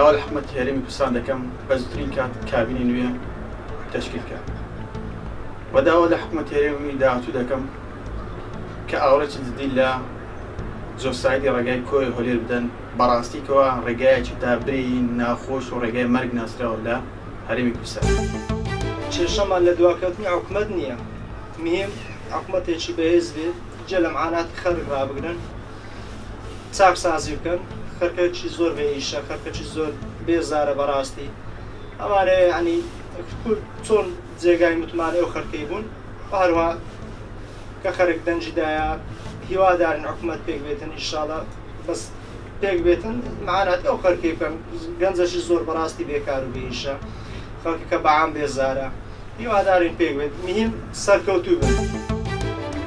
داوا لە حکومەتی هەرێمی کوردستان دەکەم بە زووترین کات کابینی نوێ تەشکیلکە و داوا لە حکومەتی هەرێمی داهاتوو دەکەم کە ئاوڕێکی جدی لە جۆسایدی ڕێگای کۆی هەولێر بدەن بەڕاستیکەوە ڕێگایەکی دابری ناخۆش و ڕێگای مەرگ ناسراوە لە هەرێمی کوردستان. کێشەمان لە دواکەوتنی حکومەت نییە، مهم حکومەتێکی بەهێز بێت جێ لە معاناتی خەڵک ڕابگرن، چاکسازی بکەن، خەرکەکی زۆر بێئیشە، خەرکەکی زۆر بێزارە بەڕاستی. ئەمانەیە ینی چۆن جێگای متمانە ئەو خەرکەی بوون، هەروە کە خەرک دەنجیدایە هیوادارن حکومەت پێک بێتن ئینشاڵڵا بەس پێک بێتن معاناتی ئەو خەرکەی بکەن. گەنجەشی زۆر بەڕاستی بێکار و بێئیشە، خەڵکی کە بەعام بێزارە، هیوادارین پێک بێت، مهم سەرکەوتوو بن.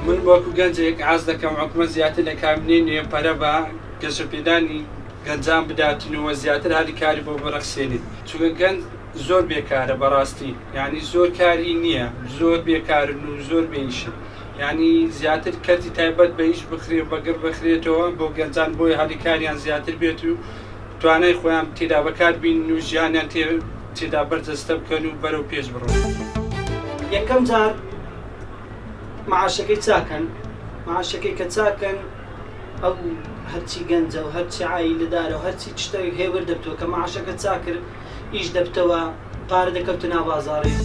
من وەکو گەنجێک ئاز دەکەم حکومەت زیاتر لە کابینەی نوێپەرە بە گەشەپێدانی گەنجان بداتنەوە زیاتر هەری کاری بۆ بەرەخسێنێت، چونکە گەنج زۆر بێکارە بەڕاستی، یعنی زۆر کاری نییە، زۆر بێکارن و زۆر بێئیشن، یعنی زیاتر کەتی تایبەت بە هیچ بخرێ بەگەر بخرێتەوە بۆ گەنجان بۆی هەری کاریان زیاتر بێت و توانای خۆیان تێدا بەکار بین و ژیانیان تێدا بەرجەستە بکەن و بەرەو پێش بڕۆن. یەکەم جار معاشەکەی چاکەن، معاشەکەی کە چاکەن ئەو هەرچی گەنجە و هەرچی عایلەدارە و هەرچی شتێک هێور دەبتەوە کە معاشەکە چاکرد ئیش دەبتەوە پارە دەکەوتە ناو بازاڕی.